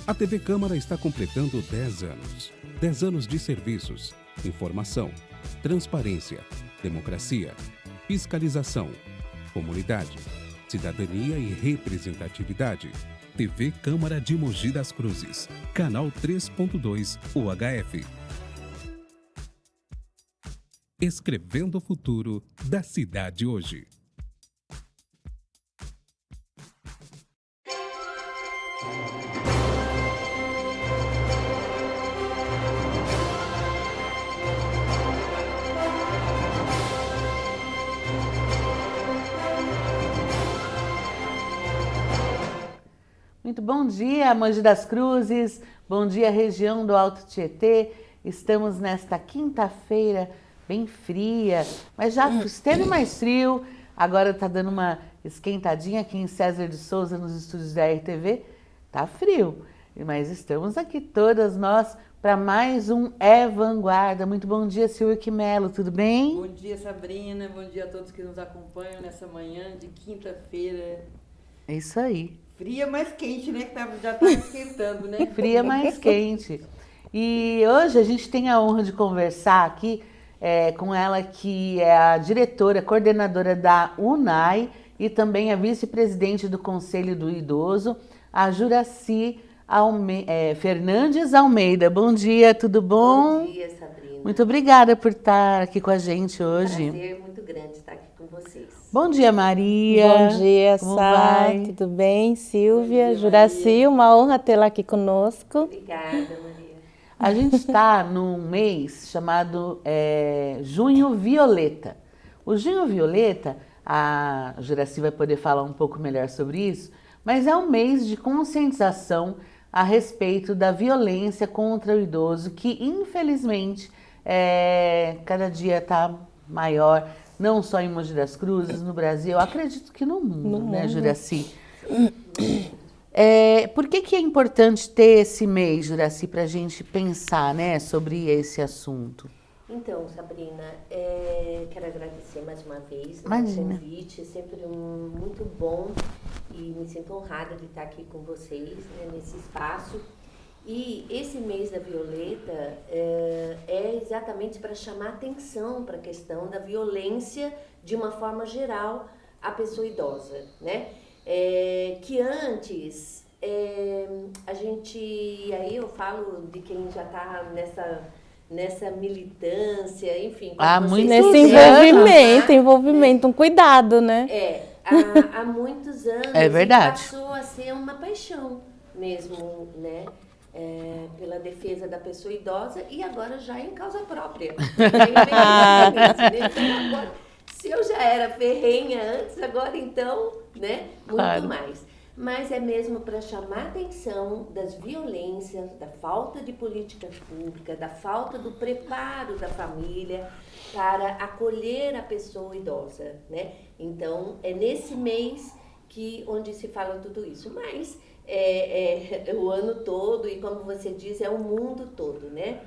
A TV Câmara está completando 10 anos. 10 anos de serviços, informação, transparência, democracia, fiscalização, comunidade, cidadania e representatividade. TV Câmara de Mogi das Cruzes, canal 3.2 UHF. Escrevendo o futuro da cidade hoje. Muito bom dia, Mogi das Cruzes, bom dia, região do Alto Tietê. Estamos nesta quinta-feira bem fria, mas já esteve mais frio, agora está dando uma esquentadinha aqui em César de Souza, nos estúdios da RTV. Tá frio, mas estamos aqui todas nós para mais um É Vanguarda. Muito bom dia, Silvia Melo, tudo bem? Bom dia, Sabrina, bom dia a todos que nos acompanham nessa manhã de quinta-feira. É isso aí. Fria, mas quente, né? Que já está esquentando, né? Fria, mais quente. E hoje a gente tem a honra de conversar aqui com ela, que é a diretora, coordenadora da UNAI e também a vice-presidente do Conselho do Idoso, a Juraci Fernandes Almeida. Bom dia, tudo bom? Bom dia, Sabrina. Muito obrigada por estar aqui com a gente hoje. Prazer muito grande estar aqui com vocês. Bom dia, Maria. Bom dia, como Sá. vai? Tudo bem? Silvia, Bom dia, Juraci, Maria. uma honra tê-la aqui conosco. Obrigada, Maria. A gente está num mês chamado Junho Violeta. O Junho Violeta, a Juraci vai poder falar um pouco melhor sobre isso, mas é um mês de conscientização a respeito da violência contra o idoso, que infelizmente cada dia está maior, não só em Mogi das Cruzes, no Brasil, acredito que no mundo, né, Juraci? Por que é importante ter esse mês, Juraci, para a gente pensar, né, sobre esse assunto? Então, Sabrina, quero agradecer mais uma vez o convite, é sempre muito bom e me sinto honrada de estar aqui com vocês, né, nesse espaço. E esse mês da Violeta é exatamente para chamar atenção para a questão da violência de uma forma geral à pessoa idosa, né? Que antes a gente, aí eu falo de quem já está nessa militância, enfim. Muito Nesse envolvimento, um cuidado, né? Há muitos anos É verdade. passou a ser uma paixão mesmo, né? Pela defesa da pessoa idosa e agora já em causa própria. Então, agora, se eu já era ferrenha antes, agora então, né? Muito Claro. mais. Mas é mesmo para chamar a atenção das violências, da falta de políticas públicas, da falta do preparo da família para acolher a pessoa idosa, né? Então, é nesse mês onde se fala tudo isso. Mas o ano todo e, como você diz, é o mundo todo, né?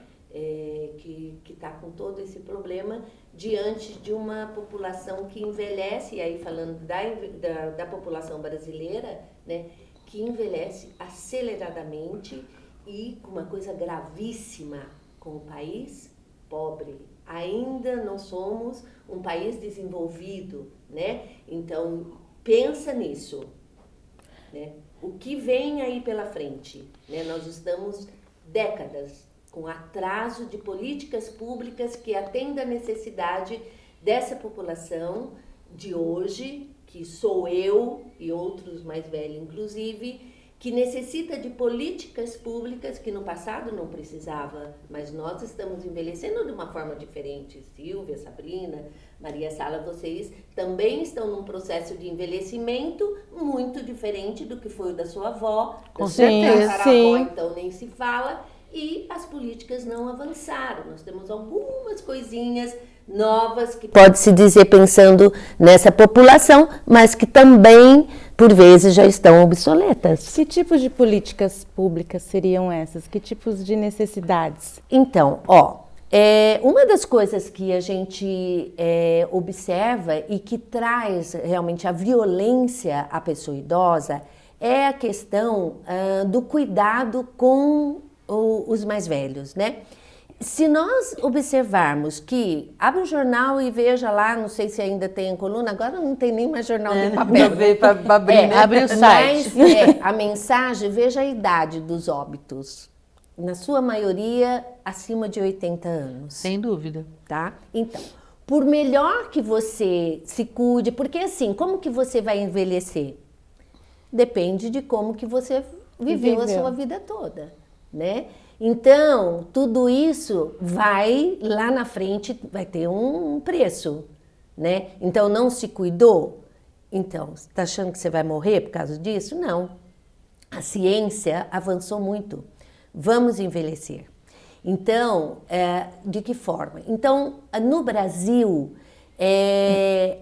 Que está com todo esse problema diante de uma população que envelhece, e aí falando da população brasileira, né, que envelhece aceleradamente e com uma coisa gravíssima, com o país pobre. Ainda não somos um país desenvolvido, né? Então, pensa nisso, né? O que vem aí pela frente, né? Nós estamos décadas com atraso de políticas públicas que atendam a necessidade dessa população de hoje, que sou eu e outros mais velhos inclusive, que necessita de políticas públicas que no passado não precisava, mas nós estamos envelhecendo de uma forma diferente. Silvia, Sabrina, Maria Sala, vocês também estão num processo de envelhecimento muito diferente do que foi o da sua avó. Com certeza, sim. Então nem se fala. E as políticas não avançaram. Nós temos algumas coisinhas novas que pode-se dizer pensando nessa população, mas que também, por vezes, já estão obsoletas. Que tipos de políticas públicas seriam essas? Que tipos de necessidades? Então, uma das coisas que a gente observa e que traz realmente a violência à pessoa idosa é a questão do cuidado com os mais velhos, né? Se nós observarmos que, abre o jornal e veja lá, não sei se ainda tem em coluna, agora não tem nem mais jornal de papel. Para abrir, né? Abre o site. Mas a mensagem, veja a idade dos óbitos. Na sua maioria, acima de 80 anos. Sem dúvida. Tá? Então, por melhor que você se cuide, porque assim, como que você vai envelhecer? Depende de como que você viveu a sua vida toda, né? Então, tudo isso vai, lá na frente, vai ter um preço, né? Então, não se cuidou? Então, você está achando que você vai morrer por causa disso? Não. A ciência avançou muito. Vamos envelhecer. Então, de que forma? Então, no Brasil,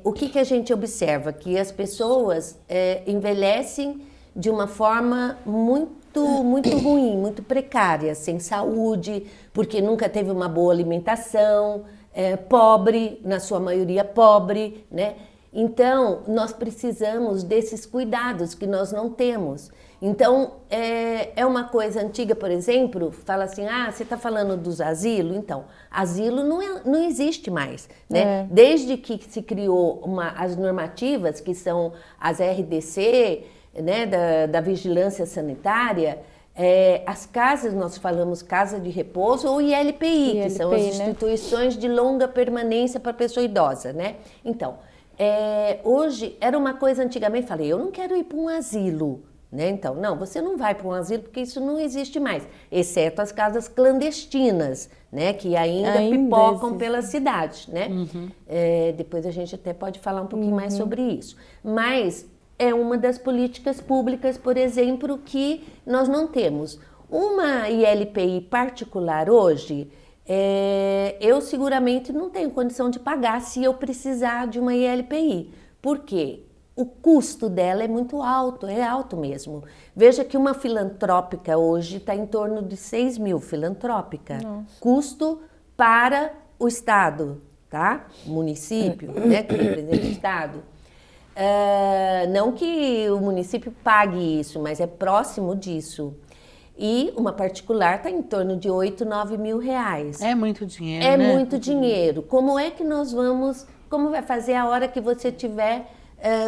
o que a gente observa? Que as pessoas envelhecem de uma forma muito ruim, muito precária, sem saúde, porque nunca teve uma boa alimentação, pobre, na sua maioria pobre, né? Então, nós precisamos desses cuidados que nós não temos. Então, é uma coisa antiga, por exemplo, fala assim, você está falando dos asilos? Então, asilo não existe mais, né? Desde que se criou as normativas, que são as RDC, né, da vigilância sanitária, as casas, nós falamos casa de repouso ou ILPI, que são as instituições de longa permanência para a pessoa idosa, né? Então, hoje, era uma coisa antigamente, falei, eu não quero ir para um asilo, né? Então, não, você não vai para um asilo porque isso não existe mais, exceto as casas clandestinas, né? Que ainda pipocam pela cidade, né? Uhum. Depois a gente até pode falar um pouquinho mais sobre isso. Mas é uma das políticas públicas, por exemplo, que nós não temos. Uma ILPI particular hoje, eu seguramente não tenho condição de pagar se eu precisar de uma ILPI. Por quê? O custo dela é muito alto, é alto mesmo. Veja que uma filantrópica hoje está em torno de 6 mil, filantrópica. Nossa. Custo para o Estado, tá? O município, né, que representa o Estado. Não que o município pague isso, mas é próximo disso. E uma particular está em torno de 8, 9 mil reais. É muito dinheiro, né? É muito dinheiro. Como é que nós vamos... Como vai fazer a hora que você tiver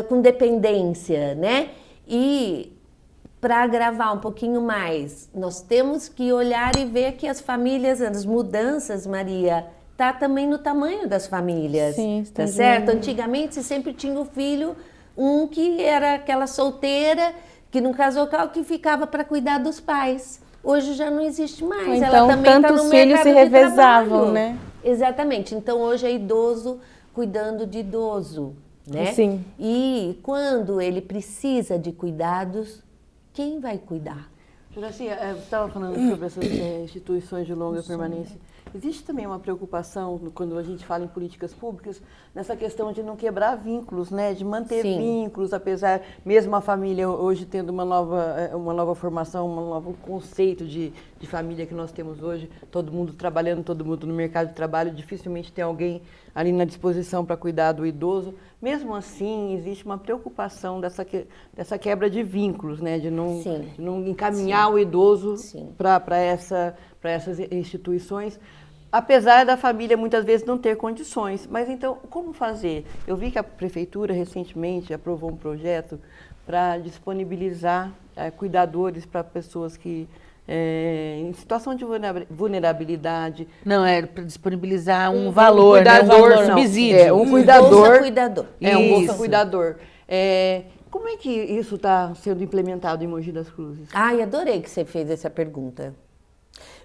com dependência, né? E para agravar um pouquinho mais, nós temos que olhar e ver que as famílias, as mudanças, Maria, tá também no tamanho das famílias. Sim, tá certo? Antigamente você sempre tinha o filho, que era aquela solteira, que não casou, que ficava para cuidar dos pais. Hoje já não existe mais. Então, ela também tantos filhos se revezavam, né? Exatamente. Então, hoje é idoso cuidando de idoso, né? Sim. E quando ele precisa de cuidados, quem vai cuidar? Juraci, você estava falando sobre essas instituições de longa permanência. Existe também uma preocupação, quando a gente fala em políticas públicas, nessa questão de não quebrar vínculos, né? De manter vínculos, apesar, mesmo a família hoje tendo uma nova formação, um novo conceito de família que nós temos hoje, todo mundo trabalhando, todo mundo no mercado de trabalho, dificilmente tem alguém ali na disposição para cuidar do idoso. Mesmo assim, existe uma preocupação dessa quebra de vínculos, né? De não encaminhar o idoso para essas instituições, apesar da família muitas vezes não ter condições. Mas então, como fazer? Eu vi que a prefeitura recentemente aprovou um projeto para disponibilizar cuidadores para pessoas que em situação de vulnerabilidade. Não, para disponibilizar um valor, cuidador, né? Um subsídio. Um cuidador. Bolsa cuidador. Um bolsa cuidador. Como é que isso está sendo implementado em Mogi das Cruzes? Ai, adorei que você fez essa pergunta.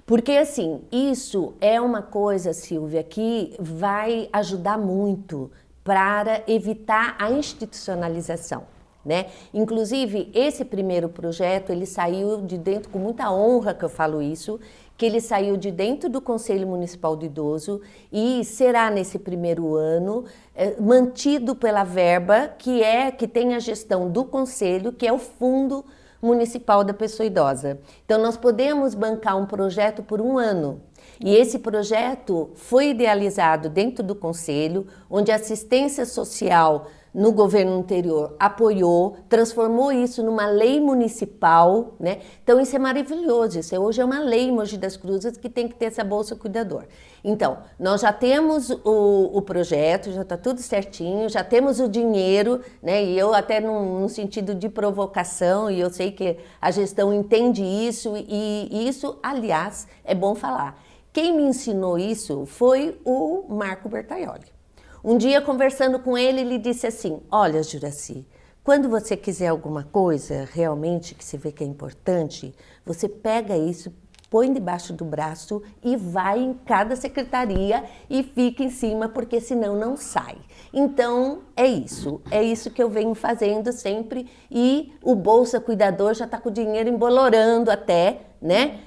Porque, assim, isso é uma coisa, Silvia, que vai ajudar muito para evitar a institucionalização, né? Inclusive, esse primeiro projeto, ele saiu de dentro, com muita honra que eu falo isso, que ele saiu de dentro do Conselho Municipal do Idoso e será, nesse primeiro ano, mantido pela verba, que tem a gestão do Conselho, que é o Fundo Municipal da Pessoa Idosa. Então, nós podemos bancar um projeto por um ano. E esse projeto foi idealizado dentro do Conselho, onde a assistência social no governo anterior apoiou, transformou isso numa lei municipal, né? Então isso é maravilhoso, isso hoje é uma lei em Mogi das Cruzes que tem que ter essa Bolsa Cuidador. Então, nós já temos o projeto, já está tudo certinho, já temos o dinheiro, né? E eu até num sentido de provocação, e eu sei que a gestão entende isso, e isso, aliás, é bom falar. Quem me ensinou isso foi o Marco Bertaioli. Um dia, conversando com ele, ele disse assim, olha, Juracy, quando você quiser alguma coisa realmente que você vê que é importante, você pega isso, põe debaixo do braço e vai em cada secretaria e fica em cima, porque senão não sai. Então, é isso que eu venho fazendo sempre, e o Bolsa Cuidador já está com o dinheiro embolorando até, né?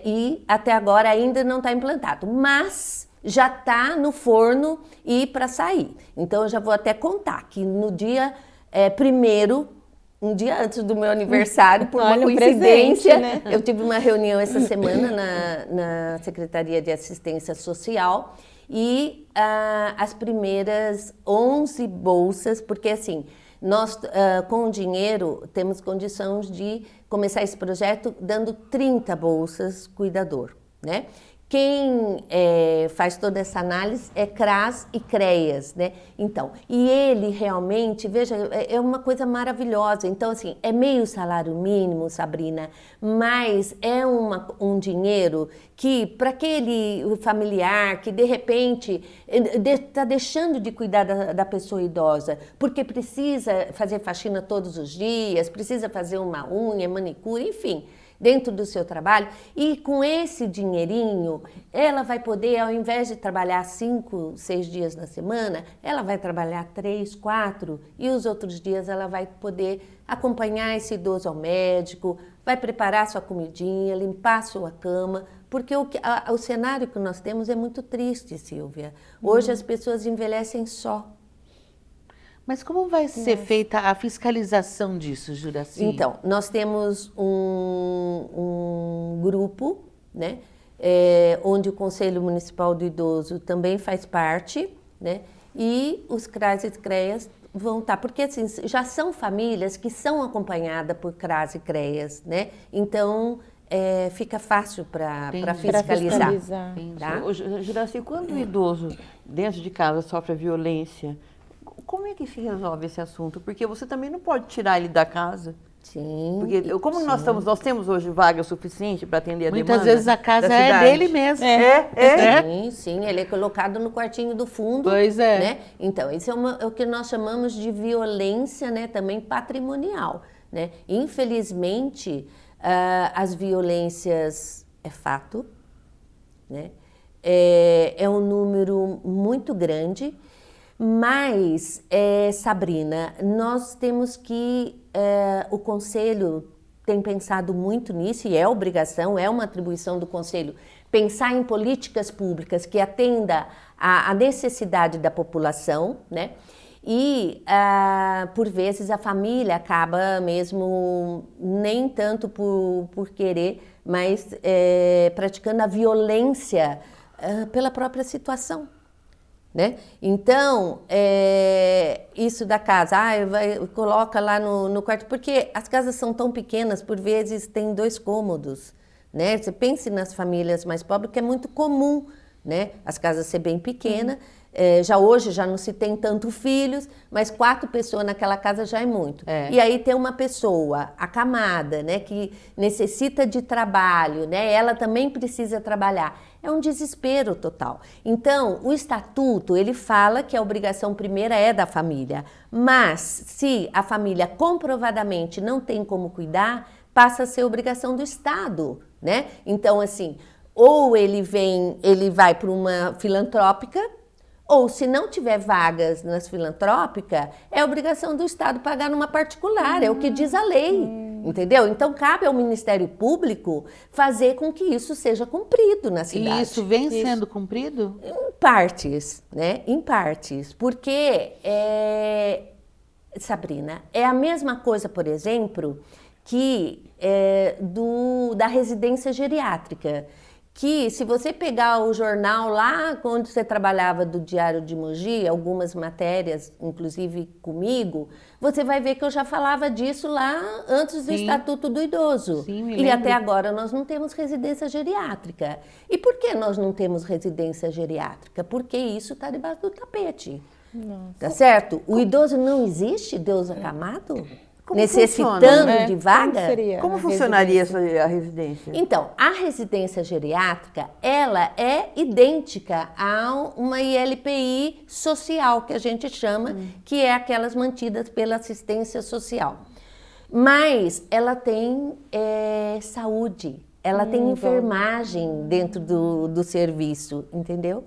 E até agora ainda não está implantado, mas já está no forno e para sair. Então eu já vou até contar que no dia 1º, um dia antes do meu aniversário, por uma coincidência, presente, né? eu tive uma reunião essa semana na Secretaria de Assistência Social, e as primeiras 11 bolsas, porque assim, nós com o dinheiro temos condições de começar esse projeto dando 30 bolsas cuidador, né? Quem faz toda essa análise é CRAS e CREAS, né? Então, e ele realmente, veja, é uma coisa maravilhosa. Então, assim, é meio salário mínimo, Sabrina, mas é um dinheiro que, para aquele familiar que, de repente, está deixando de cuidar da pessoa idosa, porque precisa fazer faxina todos os dias, precisa fazer uma unha, manicure, enfim, dentro do seu trabalho, e com esse dinheirinho, ela vai poder, ao invés de trabalhar 5, 6 dias na semana, ela vai trabalhar 3, 4, e os outros dias ela vai poder acompanhar esse idoso ao médico, vai preparar sua comidinha, limpar sua cama, porque o cenário que nós temos é muito triste, Silvia. Hoje as pessoas envelhecem só. Mas como vai ser feita a fiscalização disso, Juracy? Então, nós temos um grupo, né, onde o Conselho Municipal do Idoso também faz parte, né, e os CRAS e CREAS vão estar, porque assim, já são famílias que são acompanhadas por CRAS e CREAS, né, então fica fácil para fiscalizar. Tá? Juracy, quando o idoso dentro de casa sofre a violência, como é que se resolve esse assunto? Porque você também não pode tirar ele da casa. Sim. Porque como sim. nós temos hoje vaga suficiente para atender a demanda. Muitas vezes a casa da é cidade. dele mesmo. Sim, sim, ele é colocado no quartinho do fundo. Pois é. Né? Então, isso é o que nós chamamos de violência, né, também patrimonial. Né? Infelizmente, as violências é fato, né? É um número muito grande. Mas, Sabrina, nós temos que, o Conselho tem pensado muito nisso, e é obrigação, é uma atribuição do Conselho, pensar em políticas públicas que atenda à necessidade da população, né? E, por vezes, a família acaba mesmo, nem tanto por querer, mas praticando a violência pela própria situação. Né? Então, isso da casa, coloca lá no quarto, porque as casas são tão pequenas, por vezes tem 2 cômodos, né? Você pense nas famílias mais pobres, que é muito comum, né? As casas ser bem pequenas, hoje já não se tem tanto filhos, mas 4 pessoas naquela casa já é muito. E aí tem uma pessoa acamada, né? Que necessita de trabalho, né? Ela também precisa trabalhar. É um desespero total. Então, o estatuto, ele fala que a obrigação primeira é da família, mas se a família comprovadamente não tem como cuidar, passa a ser obrigação do Estado, né? Então, assim, ou ele vai para uma filantrópica, ou se não tiver vagas nas filantrópicas, é obrigação do Estado pagar numa particular, é o que diz a lei, entendeu? Então, cabe ao Ministério Público fazer com que isso seja cumprido na cidade. E isso vem sendo cumprido? Em partes, né? Em partes, porque, Sabrina, é a mesma coisa, por exemplo, que da residência geriátrica, que se você pegar o jornal lá quando você trabalhava do Diário de Mogi, algumas matérias, inclusive comigo, você vai ver que eu já falava disso lá antes do Estatuto do Idoso. Sim, me e lembro. até agora nós não temos residência geriátrica. E por que nós não temos residência geriátrica? Porque isso está debaixo do tapete. Tá certo? O idoso não existe, Deus acamado? Como Necessitando funciona? de vaga? Como funcionaria a residência? Então, a residência geriátrica, ela é idêntica a uma ILPI social, que a gente chama, que é aquelas mantidas pela assistência social. Mas ela tem saúde, ela tem enfermagem dentro do serviço, entendeu?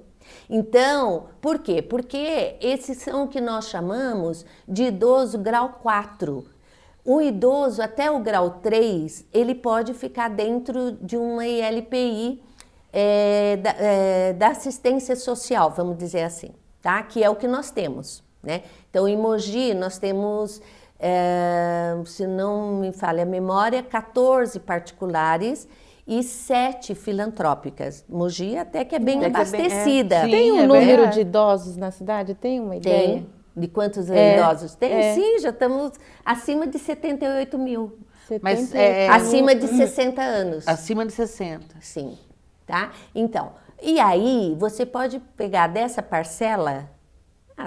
Então, por quê? Porque esses são o que nós chamamos de idoso grau 4. O idoso, até o grau 3, ele pode ficar dentro de uma ILPI da assistência social, vamos dizer assim, tá? Que é o que nós temos, né? Então, em Mogi, nós temos, se não me falha a memória, 14 particulares e 7 filantrópicas. Mogi até que é bem abastecida. Sim, Tem um é número verdade. de idosos na cidade? Tem uma ideia? Tem. De quantos idosos tem? Sim, já estamos acima de 78 mil. Mas Acima de 60 anos. acima de 60. Sim, tá? Então, e aí você pode pegar dessa parcela,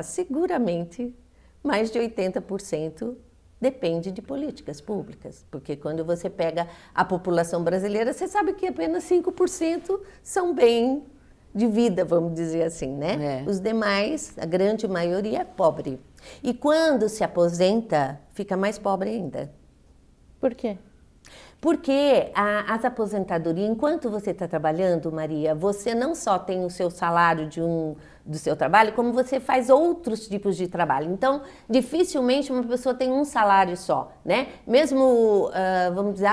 seguramente mais de 80% depende de políticas públicas. Porque quando você pega a população brasileira, você sabe que apenas 5% são bem de vida, vamos dizer assim, né? Os demais, a grande maioria é pobre. E quando se aposenta, fica mais pobre ainda. Por quê? Porque as aposentadorias, enquanto você está trabalhando, Maria, você não só tem o seu salário do seu trabalho, como você faz outros tipos de trabalho. Então, dificilmente uma pessoa tem um salário só, né? Mesmo, vamos dizer,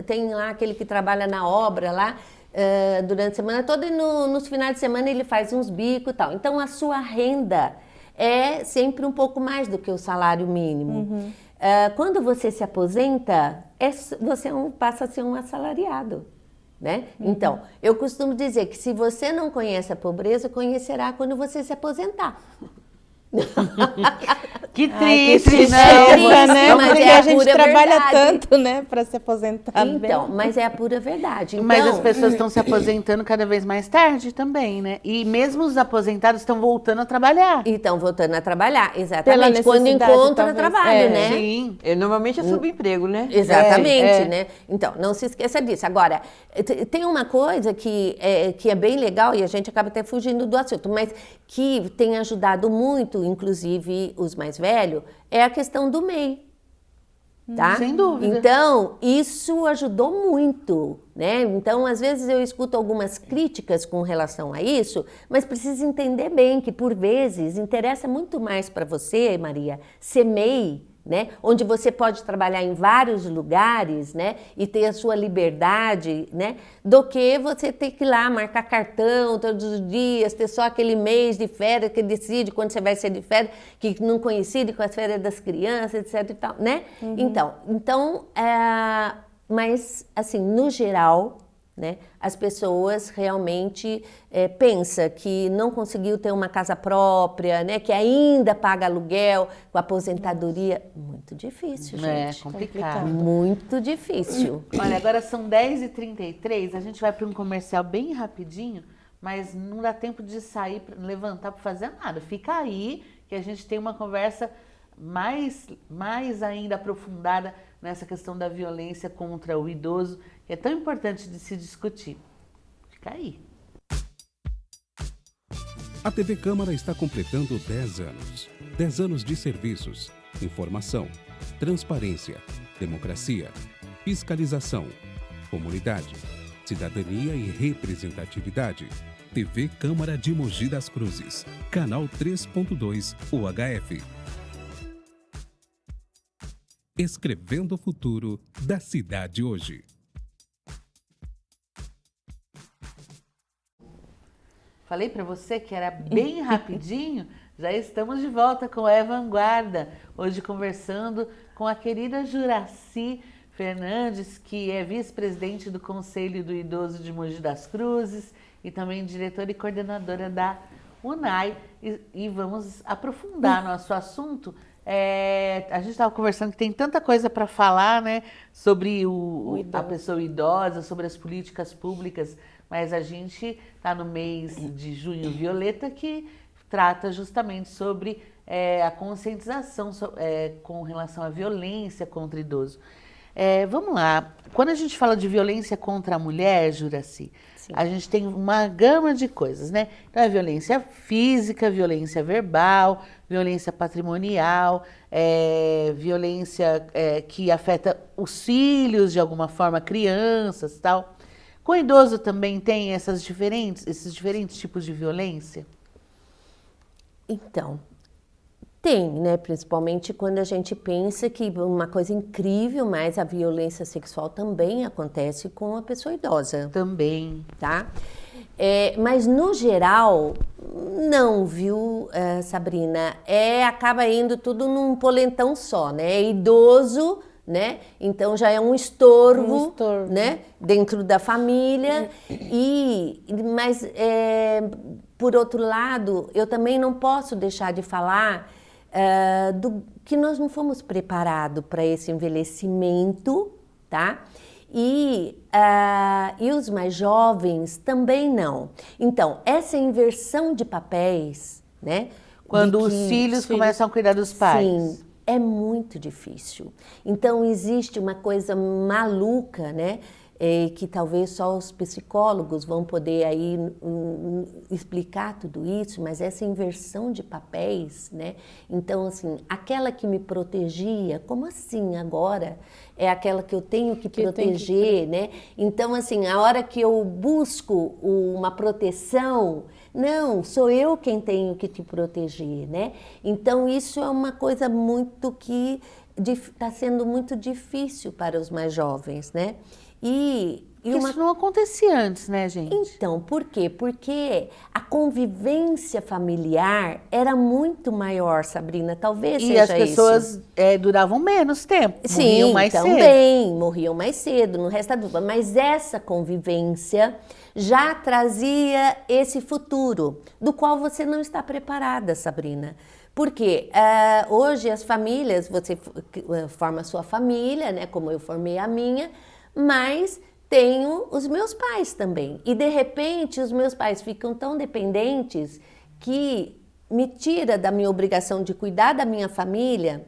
tem lá aquele que trabalha na obra lá, durante a semana toda e nos finais de semana ele faz uns bicos e tal. Então, a sua renda é sempre um pouco mais do que o salário mínimo. Quando você se aposenta, você passa a ser um assalariado, né? Então, eu costumo dizer que se você não conhece a pobreza, conhecerá quando você se aposentar. Que triste, triste, né? mas Porque é a a gente pura trabalha verdade. tanto, né, para se aposentar bem. Então, mas é a pura verdade. Então, Mas as pessoas estão se aposentando cada vez mais tarde também, né? E mesmo os aposentados estão voltando a trabalhar. E estão voltando a trabalhar, Pela exatamente, quando necessidade, encontra talvez. trabalho, né? Sim. Normalmente é subemprego, né? Exatamente, né? Então, não se esqueça disso. Agora, tem uma coisa que é bem legal, e a gente acaba até fugindo do assunto, mas que tem ajudado muito, inclusive os mais velhos, é a questão do MEI. Tá? Sem dúvida. Então, isso ajudou muito, né? Então, às vezes eu escuto algumas críticas com relação a isso, mas precisa entender bem que, por vezes, interessa muito mais para você, Maria, ser MEI, né? Onde você pode trabalhar em vários lugares, né? E ter a sua liberdade, né? Do que você ter que ir lá marcar cartão todos os dias, ter só aquele mês de férias que decide quando você vai ser de férias, que não coincide com as férias das crianças, etc e tal, né? Então, mas assim, no geral, né, as pessoas realmente pensam que não conseguiu ter uma casa própria, né, que ainda paga aluguel, com aposentadoria. Muito difícil, gente. É complicado. Muito difícil. Olha, agora são 10h33, a gente vai para um comercial bem rapidinho, mas não dá tempo de sair, levantar para fazer nada. Fica aí que a gente tem uma conversa mais ainda aprofundada nessa questão da violência contra o idoso, que é tão importante de se discutir. Fica aí. A TV Câmara está completando 10 anos. 10 anos de serviços, informação, transparência, democracia, fiscalização, comunidade, cidadania e representatividade. TV Câmara de Mogi das Cruzes, canal 3.2 UHF. Escrevendo o futuro da cidade hoje. Falei para você que era bem rapidinho, já estamos de volta com a Vanguarda. Hoje conversando com a querida Juracy Fernandes, que é vice-presidente do Conselho do Idoso de Mogi das Cruzes e também diretora e coordenadora da UNAI. E vamos aprofundar nosso assunto. A gente estava conversando que tem tanta coisa para falar, né, sobre a pessoa idosa, sobre as políticas públicas, mas a gente está no mês de Junho Violeta, que trata justamente sobre a conscientização com relação à violência contra idoso. Vamos lá, quando a gente fala de violência contra a mulher, Juracy, a gente tem uma gama de coisas, né? Então, é violência física, violência verbal, violência patrimonial, violência que afeta os filhos, de alguma forma, crianças e tal. Com o idoso também tem esses diferentes tipos de violência? Então, tem, né? Principalmente quando a gente pensa que uma coisa incrível, mas a violência sexual também acontece com a pessoa idosa. Também. Tá? Mas no geral, não, viu, Sabrina? Acaba indo tudo num polentão só, né? É idoso, né? Então já é um estorvo, né? Dentro da família. Mas, por outro lado, eu também não posso deixar de falar que nós não fomos preparados para esse envelhecimento, tá? E os mais jovens também não. Então, essa inversão de papéis, né? Quando os filhos começam a cuidar dos pais. Sim, é muito difícil. Então, existe uma coisa maluca, né? Que talvez só os psicólogos vão poder aí explicar tudo isso, mas essa inversão de papéis, né? Então, assim, aquela que me protegia, como assim agora? É aquela que eu tenho que proteger, né? Então, assim, a hora que eu busco uma proteção, não, sou eu quem tenho que te proteger, né? Então, isso é uma coisa muito que está sendo muito difícil para os mais jovens, né? Isso não acontecia antes, né, gente? Então, por quê? Porque a convivência familiar era muito maior, Sabrina, talvez seja isso. E as pessoas duravam menos tempo, morriam mais cedo. Sim, também, morriam mais cedo, no resto da dupla. Mas essa convivência já trazia esse futuro, do qual você não está preparada, Sabrina. Porque hoje as famílias, você forma a sua família, né, como eu formei a minha, mas tenho os meus pais também. E, de repente, os meus pais ficam tão dependentes que me tira da minha obrigação de cuidar da minha família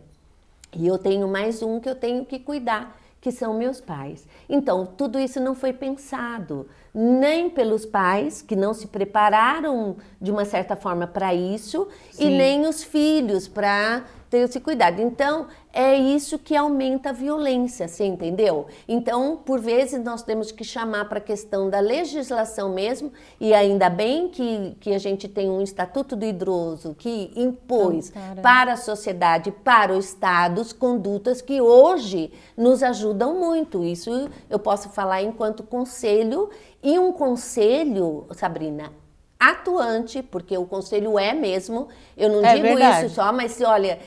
e eu tenho mais um que eu tenho que cuidar, que são meus pais. Então, tudo isso não foi pensado, nem pelos pais, que não se prepararam de uma certa forma para isso, e nem os filhos para ter esse cuidado. Então, é isso que aumenta a violência, você entendeu? Então, por vezes, nós temos que chamar para a questão da legislação mesmo, e ainda bem que a gente tem um Estatuto do Idoso que impôs para a sociedade, para o Estado, condutas que hoje nos ajudam muito. Isso eu posso falar enquanto conselho, e um conselho, Sabrina, atuante, porque o conselho mesmo, eu não digo verdade. isso só, mas olha,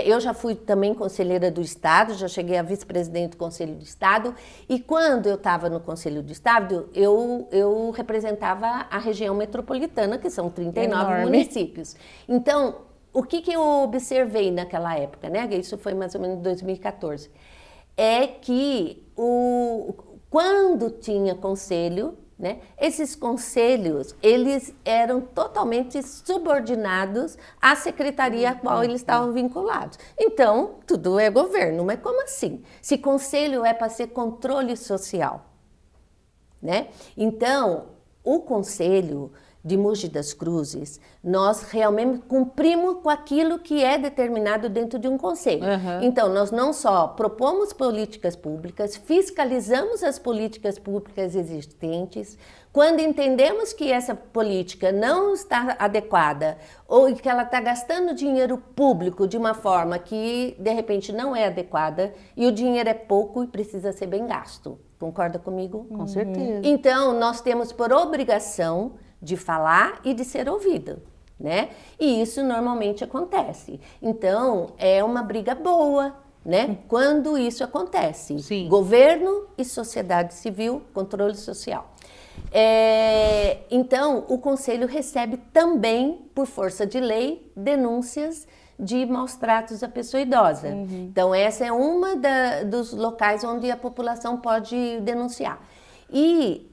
eu já fui também conselheira do Estado, já cheguei a vice-presidente do Conselho do Estado, e quando eu estava no Conselho do Estado, eu representava a região metropolitana, que são 39 municípios. Então, o que eu observei naquela época, né? Isso foi mais ou menos em 2014, é que quando tinha conselho, né? Esses conselhos, eles eram totalmente subordinados à secretaria a qual eles estavam vinculados. Então, tudo é governo, mas como assim? Se conselho é para ser controle social, né? Então, o conselho de Mogi das Cruzes, nós realmente cumprimos com aquilo que é determinado dentro de um conselho. Então, nós não só propomos políticas públicas, fiscalizamos as políticas públicas existentes, quando entendemos que essa política não está adequada ou que ela está gastando dinheiro público de uma forma que, de repente, não é adequada e o dinheiro é pouco e precisa ser bem gasto. Concorda comigo? Com certeza. Então, nós temos por obrigação de falar e de ser ouvida, né? E isso normalmente acontece. Então, é uma briga boa, né? Quando isso acontece. Sim. Governo e sociedade civil, controle social. Então, o Conselho recebe também, por força de lei, denúncias de maus tratos à pessoa idosa. Então, essa é uma dos locais onde a população pode denunciar. E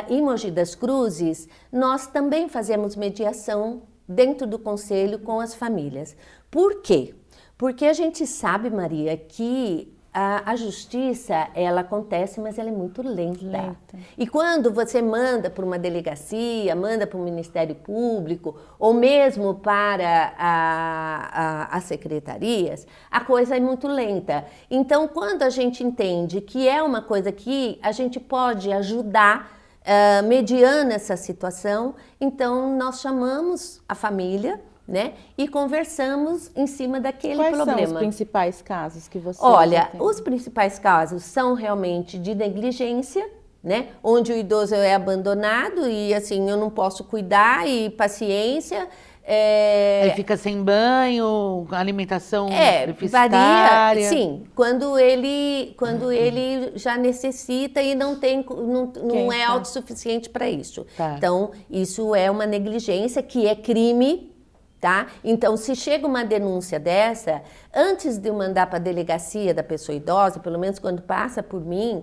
em Mogi das Cruzes, nós também fazemos mediação dentro do Conselho com as famílias. Por quê? Porque a gente sabe, Maria, que a justiça, ela acontece, mas ela é muito lenta. E quando você manda para uma delegacia, manda para o Ministério Público, ou mesmo para as secretarias, a coisa é muito lenta. Então, quando a gente entende que é uma coisa que a gente pode ajudar, mediando essa situação, então nós chamamos a família, né, e conversamos em cima daquele problema. Quais são os principais casos que você Olha, tem? os principais casos são realmente de negligência, né, onde o idoso é abandonado e assim, eu não posso cuidar e paciência. Aí fica sem banho, alimentação Varia, deficitária. sim, quando ele já necessita e não é autossuficiente para isso. Tá. Então, isso é uma negligência que é crime. Tá? Então, se chega uma denúncia dessa, antes de eu mandar para a delegacia da pessoa idosa, pelo menos quando passa por mim,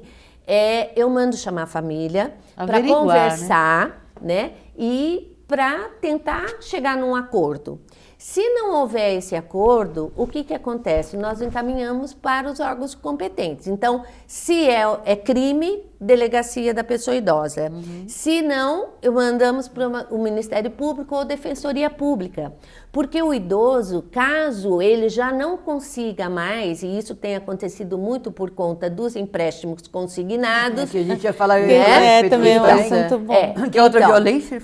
eu mando chamar a família para conversar, né? E para tentar chegar num acordo. Se não houver esse acordo, o que acontece? Nós encaminhamos para os órgãos competentes. Então, se é crime, delegacia da pessoa idosa. Se não, mandamos para o Ministério Público ou Defensoria Pública. Porque o idoso, caso ele já não consiga mais, e isso tem acontecido muito por conta dos empréstimos consignados. Que a gente ia falar... Também é um assunto bom. Que é outra violência?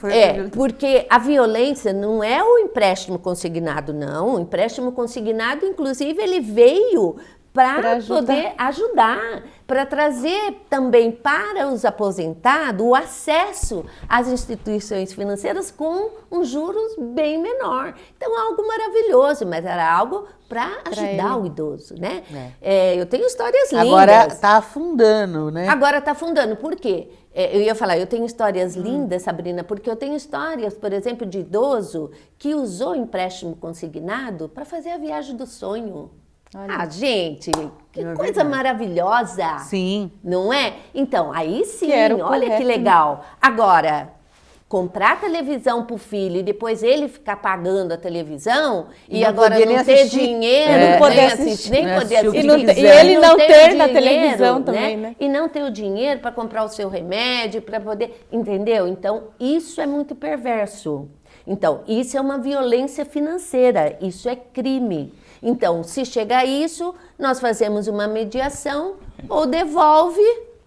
Porque a violência não é o empréstimo consignado, não. O empréstimo consignado, inclusive, ele veio para poder ajudar, para trazer também para os aposentados o acesso às instituições financeiras com um juros bem menor. Então, algo maravilhoso, mas era algo para ajudar o idoso, né? Eu tenho histórias lindas. Agora está afundando, né? Agora está afundando. Por quê? Eu ia falar, eu tenho histórias lindas, Sabrina, porque eu tenho histórias, por exemplo, de idoso que usou empréstimo consignado para fazer a viagem do sonho. Olha. Gente, que coisa maravilhosa. Sim. Não é? Então, aí sim, olha correto, que legal. Agora, comprar televisão pro filho e depois ele ficar pagando a televisão e agora não ter dinheiro, não poder nem assistir, nem poder assistir. E ele não ter na televisão também, né? E não ter o dinheiro para comprar o seu remédio, para poder... Entendeu? Então, isso é muito perverso. Então, isso é uma violência financeira, isso é crime. Então, se chega a isso, nós fazemos uma mediação, ou devolve,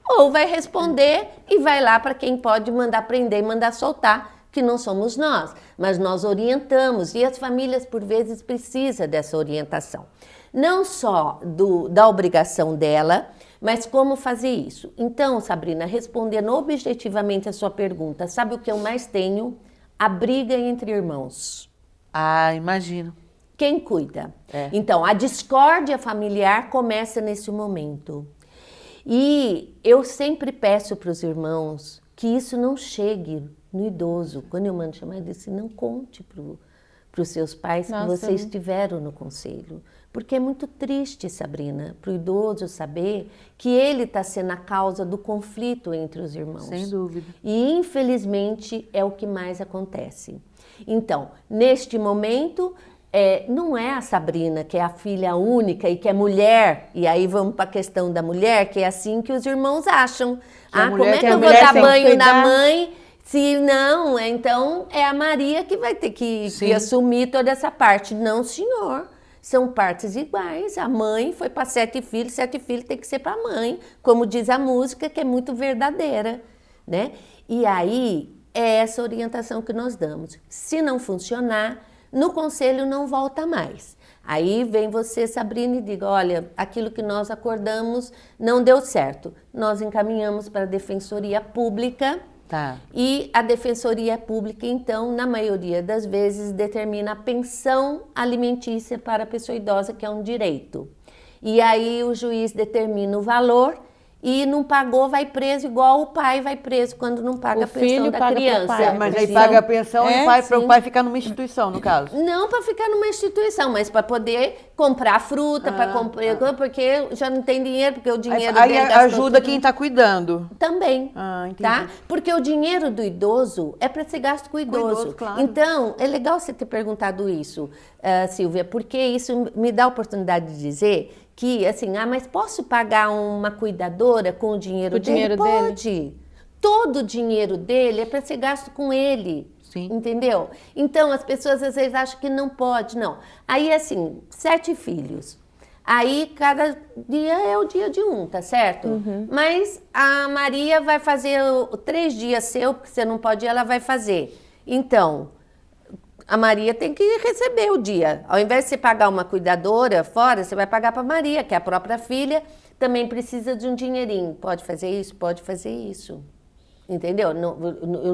ou vai responder e vai lá para quem pode mandar prender e mandar soltar, que não somos nós. Mas nós orientamos e as famílias, por vezes, precisam dessa orientação. Não só da obrigação dela, mas como fazer isso. Então, Sabrina, respondendo objetivamente a sua pergunta, sabe o que eu mais tenho? A briga entre irmãos. Ah, imagino. Quem cuida? Então, a discórdia familiar começa nesse momento. E eu sempre peço para os irmãos que isso não chegue no idoso. Quando eu mando chamar, eu disse, não conte para os seus pais que vocês estiveram no conselho. Porque é muito triste, Sabrina, para o idoso saber que ele está sendo a causa do conflito entre os irmãos. Sem dúvida. E, infelizmente, é o que mais acontece. Então, neste momento... não é a Sabrina, que é a filha única e que é mulher, e aí vamos para a questão da mulher, que é assim que os irmãos acham. Como é que eu vou dar banho na mãe se não? Então é a Maria que vai ter que assumir toda essa parte. Não, senhor. São partes iguais. A mãe foi para 7 filhos tem que ser para a mãe, como diz a música, que é muito verdadeira, né? E aí é essa orientação que nós damos. Se não funcionar, no conselho não volta mais. Aí vem você, Sabrina, e diga, olha, aquilo que nós acordamos não deu certo. Nós encaminhamos para a Defensoria Pública. Tá. E a Defensoria Pública, então, na maioria das vezes, determina a pensão alimentícia para a pessoa idosa, que é um direito. e aí o juiz determina o valor e não pagou, vai preso, igual o pai vai preso quando não paga a pensão da criança. Mas aí paga a pensão e para o pai ficar numa instituição, no caso. Não para ficar numa instituição, mas para poder comprar fruta, para comprar, porque já não tem dinheiro, porque o dinheiro aí dele ajuda quem está cuidando. Também, entendi. tá? Porque o dinheiro do idoso é para ser gasto com o idoso. Claro. Então, é legal você ter perguntado isso, Silvia, porque isso me dá a oportunidade de dizer que, assim, mas posso pagar uma cuidadora com o dinheiro dele? Pode. Todo o dinheiro dele é para ser gasto com ele. Sim. Entendeu? Então, as pessoas às vezes acham que não pode, não. Aí, assim, 7 filhos. Aí, cada dia é o dia de um, tá certo? Mas a Maria vai fazer 3 dias seu, porque você não pode ir, ela vai fazer. Então, a Maria tem que receber o dia. Ao invés de você pagar uma cuidadora fora, você vai pagar para a Maria, que é a própria filha, também precisa de um dinheirinho. Pode fazer isso? Pode fazer isso. Entendeu? Eu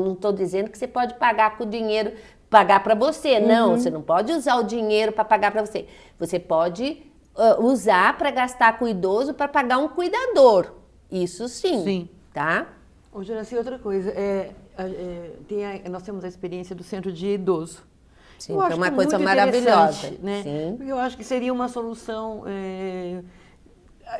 não estou dizendo que você pode pagar com o dinheiro, pagar para você. Não, você não pode usar o dinheiro para pagar para você. Você pode usar para gastar com o idoso para pagar um cuidador. Isso sim. Sim. Tá? Ô, Juraci, outra coisa. Nós temos a experiência do centro de idoso. Sim, que é uma coisa maravilhosa. Né? Sim. Porque eu acho que seria uma solução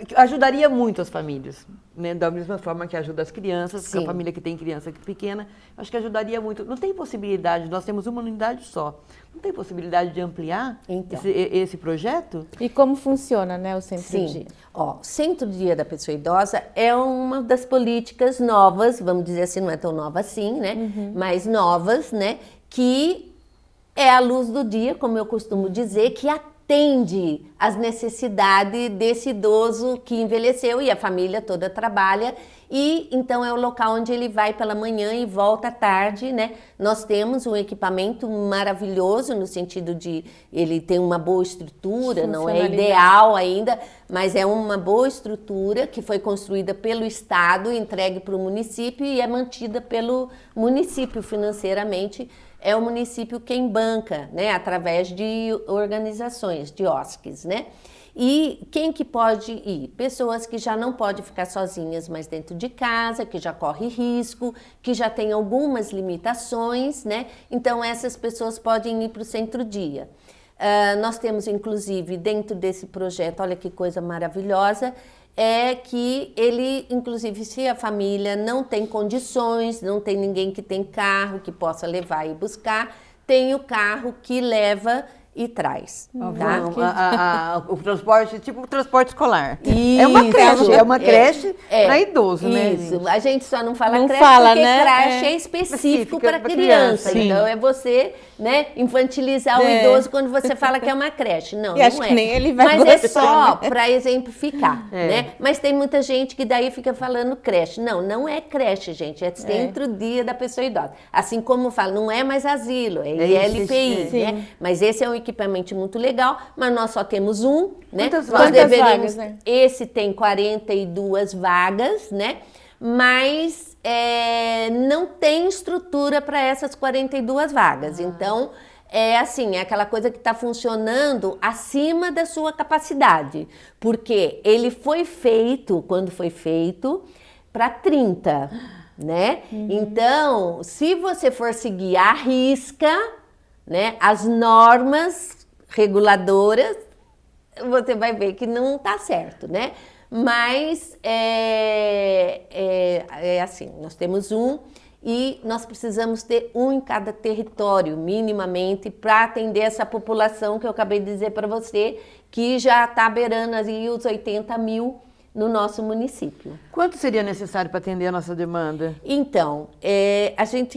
que ajudaria muito as famílias, né? Da mesma forma que ajuda as crianças, porque a família que tem criança pequena, acho que ajudaria muito. Não tem possibilidade, nós temos uma unidade só, não tem possibilidade de ampliar esse projeto? E como funciona, né, o centro-dia? O Centro-Dia da Pessoa Idosa é uma das políticas novas, vamos dizer assim, não é tão nova assim, né? Mas novas, né? Que é a luz do dia, como eu costumo dizer, que atende às necessidades desse idoso que envelheceu e a família toda trabalha. E então é o local onde ele vai pela manhã e volta à tarde, né? Nós temos um equipamento maravilhoso no sentido de ele tem uma boa estrutura, não é ideal ainda, mas é uma boa estrutura que foi construída pelo Estado, entregue para o município e é mantida pelo município financeiramente. É o município quem banca, né? Através de organizações, de OSCs, né? E quem que pode ir? Pessoas que já não podem ficar sozinhas mais dentro de casa, que já corre risco, que já tem algumas limitações, né? Então, essas pessoas podem ir para o centro-dia. Nós temos, inclusive, dentro desse projeto, olha que coisa maravilhosa, é que ele, inclusive, se a família não tem condições, não tem ninguém que tem carro, que possa levar e buscar, tem o carro que leva e traz. Tá? O transporte, tipo o transporte escolar. Isso, é uma creche para idoso, né? Isso, a gente só não fala não creche fala, porque né? creche é específico para criança. Então é você, né, infantilizar o idoso quando você fala que é uma creche. Não, não acho é. Que nem ele vai Mas é gostar, só para exemplificar, né? Mas tem muita gente que daí fica falando creche. Não, não é creche, gente, é centro-dia da pessoa idosa. Assim como fala, não é mais asilo, é ILPI, né? Mas esse é um equipamento muito legal, mas nós só temos um, né? Quantas vagas, né? Esse tem 42 vagas, né? Mas não tem estrutura para essas 42 vagas. Então, é assim, é aquela coisa que está funcionando acima da sua capacidade. Porque ele foi feito, quando foi feito, para 30, né? Então, se você for seguir à risca, né, as normas reguladoras, você vai ver que não está certo, né? Mas é assim, nós temos um e nós precisamos ter um em cada território, minimamente, para atender essa população que eu acabei de dizer para você, que já está beirando aí os 80 mil no nosso município. Quanto seria necessário para atender a nossa demanda? Então,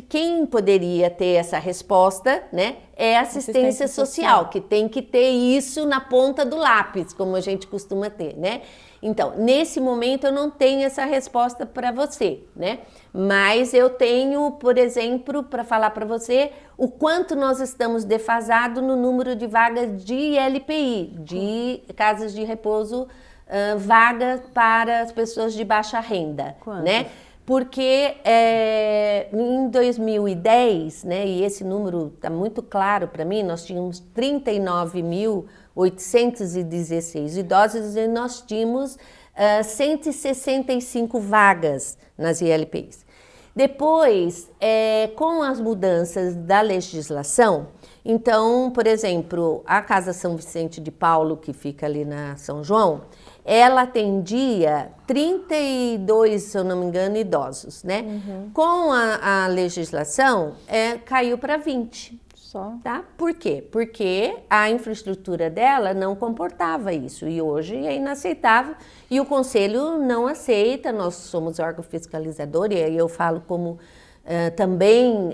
quem poderia ter essa resposta, né, é a assistência social, que tem que ter isso na ponta do lápis, como a gente costuma ter, né? Então, nesse momento eu não tenho essa resposta para você, né? Mas eu tenho, por exemplo, para falar para você o quanto nós estamos defasados no número de vagas de ILPI, de casas de repouso, vaga para as pessoas de baixa renda, né? Porque em 2010, né, e esse número está muito claro para mim, nós tínhamos 39 mil 816 idosos e nós tínhamos 165 vagas nas ILPIs. Depois, com as mudanças da legislação, então, por exemplo, a Casa São Vicente de Paulo, que fica ali na São João, ela atendia 32, se eu não me engano, idosos, né? Com a legislação, caiu para 20. Só. Tá? Por quê? Porque a infraestrutura dela não comportava isso e hoje é inaceitável e o Conselho não aceita, nós somos órgão fiscalizador e aí eu falo como também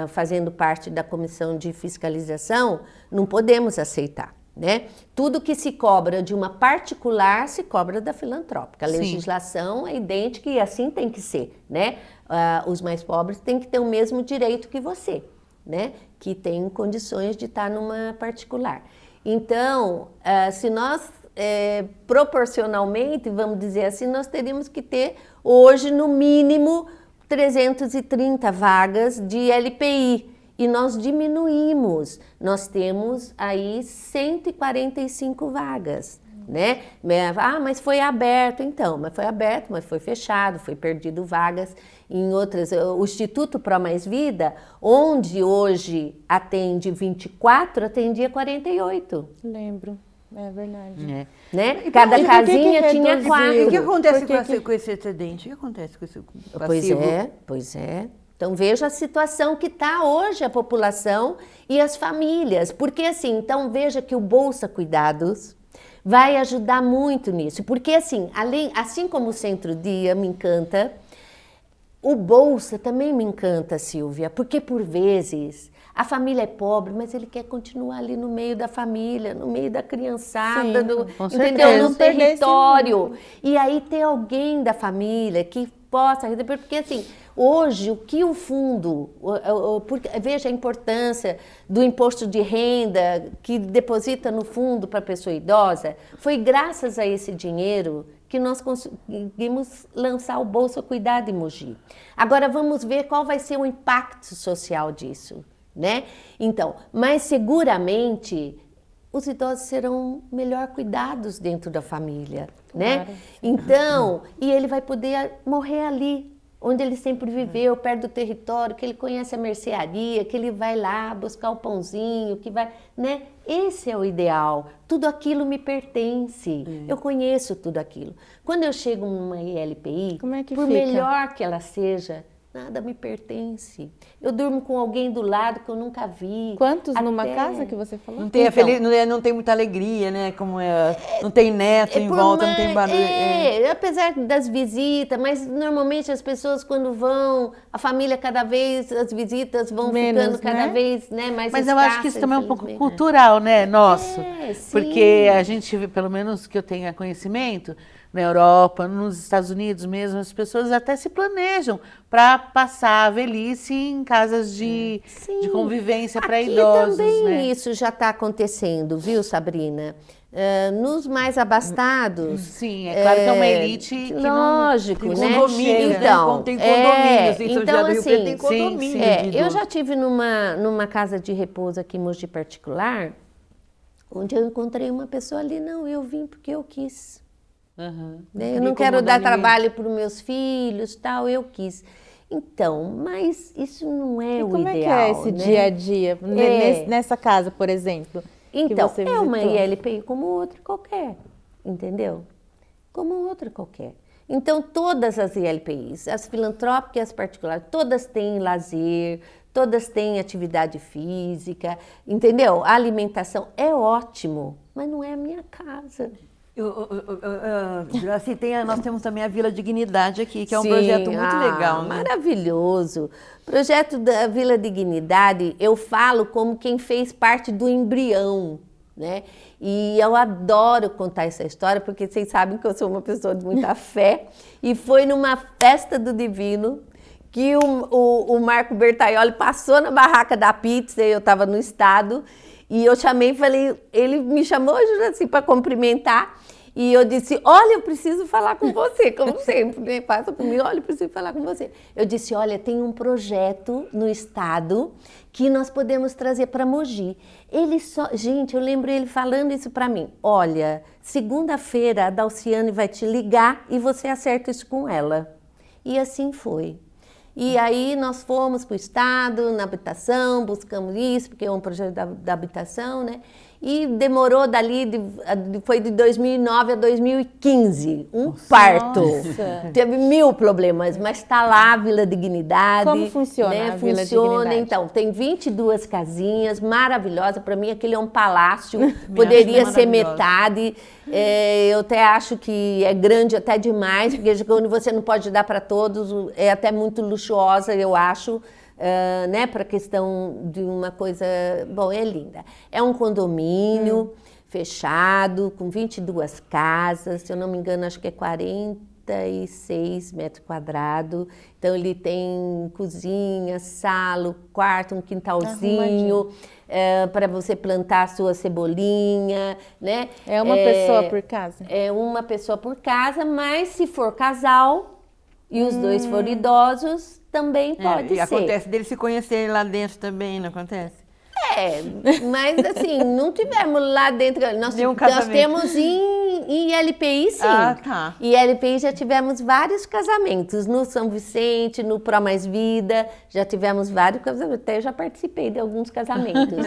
fazendo parte da comissão de fiscalização, não podemos aceitar, né? Tudo que se cobra de uma particular se cobra da filantrópica. A legislação é idêntica e assim tem que ser, né? Os mais pobres têm que ter o mesmo direito que você, né? Que tem condições de estar numa particular. Então, se nós, proporcionalmente, vamos dizer assim, nós teríamos que ter hoje, no mínimo, 330 vagas de LPI. E nós diminuímos, nós temos aí 145 vagas, né? Mas foi aberto, então, mas foi aberto, mas foi fechado, foi perdido vagas em outras. O Instituto Pro Mais Vida, onde hoje atende 24, atendia 48. Lembro, é verdade. Né? Cada casinha que tinha reduziu? 4. O que acontece com esse excedente? O que acontece com esse passivo? Pois é. Então veja a situação que está hoje a população e as famílias. Porque assim, então veja que o Bolsa Cuidados vai ajudar muito nisso. Porque assim, assim como o Centro-Dia me encanta, o Bolsa também me encanta, Silvia, porque por vezes a família é pobre, mas ele quer continuar ali no meio da família, no meio da criançada, entendeu? No território. E aí tem alguém da família que possa, porque assim, hoje o que o fundo, veja a importância do imposto de renda que deposita no fundo para a pessoa idosa, foi graças a esse dinheiro que nós conseguimos lançar o Bolsa Cuidado em Mogi. Agora vamos ver qual vai ser o impacto social disso, né? Então, mas seguramente os idosos serão melhor cuidados dentro da família, né? Claro. Então, e ele vai poder morrer ali, onde ele sempre viveu, perto do território, que ele conhece a mercearia, que ele vai lá buscar o pãozinho, que vai, né? Esse é o ideal. Tudo aquilo me pertence. Eu conheço tudo aquilo. Quando eu chego numa ILPI, Como é que por fica? melhor que ela seja, nada me pertence. Eu durmo com alguém do lado que eu nunca vi. Quantos numa casa que você falou? Não tem, não tem muita alegria, né? Como não tem neto em volta, não tem barulho. Apesar das visitas, mas normalmente as pessoas quando vão, a família cada vez, as visitas vão Menos, ficando cada né? vez, né, mais Mas eu acho que isso escassas, também é um pouco infelizmente. cultural, né, nosso. Sim. Porque a gente, pelo menos que eu tenha conhecimento, na Europa, nos Estados Unidos mesmo, as pessoas até se planejam para passar a velhice em casas de convivência para idosos. Aqui também né? isso já está acontecendo, viu, Sabrina? Nos mais abastados. Sim, é claro que é uma elite que lógico, Tem né? condomínios, né? Então, Tem condomínios. Em São então, José do Rio Preto tem assim, condomínios. de eu idosos. já tive numa casa de repouso aqui em Mogi particular, onde eu encontrei uma pessoa ali, não, eu vim porque eu quis. Aham. Né? Eu queria não quero incomodar dar ninguém. trabalho para os meus filhos, tal, eu quis. Então, mas isso não é E o como ideal, é que é esse né? dia a dia? Nessa casa, por exemplo? que Então, você é uma visitou? ILPI como outra qualquer, entendeu? Como outra qualquer. Então, todas as ILPIs, as filantrópicas e as particulares, todas têm lazer, todas têm atividade física, entendeu? A alimentação é ótimo, mas não é a minha casa. Assim, nós temos também a Vila Dignidade aqui, que é um Sim, projeto muito legal, né? Maravilhoso. Projeto da Vila Dignidade, eu falo como quem fez parte do embrião, né? E eu adoro contar essa história, porque vocês sabem que eu sou uma pessoa de muita fé, e foi numa festa do Divino que o Marco Bertaioli passou na barraca da pizza, eu estava no estado, e eu chamei e falei, ele me chamou assim para cumprimentar, E eu disse, olha, eu preciso falar com você, como sempre, né? Passa por mim, olha, eu preciso falar com você. Eu disse, olha, tem um projeto no estado que nós podemos trazer para Mogi. Gente, eu lembro ele falando isso para mim. Olha, segunda-feira a Dalciane vai te ligar e você acerta isso com ela. E assim foi. E aí nós fomos para o estado, na habitação, buscamos isso, porque é um projeto da habitação, né? E demorou foi de 2009 a 2015, parto. Nossa. Teve 1000 problemas, mas está lá a Vila Dignidade. Como funciona a Vila Dignidade? Então, tem 22 casinhas, maravilhosa. Para mim, aquele é um palácio, poderia ser metade. Eu até acho que é grande até demais, porque quando você não pode dar para todos, é até muito luxuosa, eu acho. Né, para a questão de uma coisa... Bom, é linda. É um condomínio fechado, com 22 casas, se eu não me engano, acho que é 46 metros quadrados. Então, ele tem cozinha, sala, quarto, um quintalzinho, para você plantar a sua cebolinha, né? É uma pessoa por casa? É uma pessoa por casa, mas se for casal e os dois forem idosos, também pode e ser. acontece deles se conhecerem lá dentro também, não acontece? Mas assim, não tivemos lá dentro. Nós temos em LPI, sim. Ah, tá. E LPI já tivemos vários casamentos. No São Vicente, no Pro Mais Vida, já tivemos vários casamentos. Até eu já participei de alguns casamentos.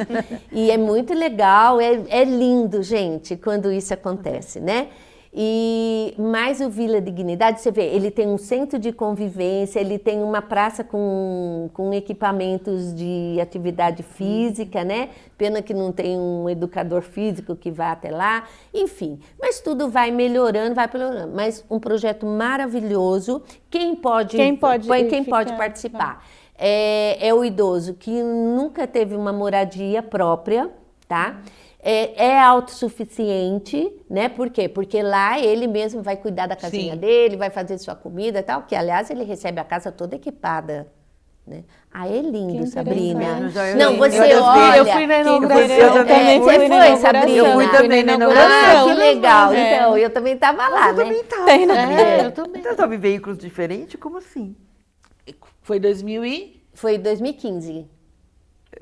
E é muito legal, é lindo, gente, quando isso acontece, né? Mas o Vila Dignidade, você vê, ele tem um centro de convivência, ele tem uma praça com equipamentos de atividade física, né? Pena que não tem um educador físico que vá até lá, enfim. Mas tudo vai melhorando, Mas um projeto maravilhoso. Quem pode participar? É o idoso que nunca teve uma moradia própria, tá? É autossuficiente, né? Por quê? Porque lá ele mesmo vai cuidar da casinha dele, vai fazer sua comida e tal, que aliás ele recebe a casa toda equipada, né? É lindo, Sabrina. Não, você olha... Eu fui na inauguração. Você foi, Sabrina? Eu fui também na inauguração. Que legal. Então, eu também estava lá, né? Eu também. Então, estava em veículos diferentes? Como assim? Foi 2000 e... Foi 2015. Eu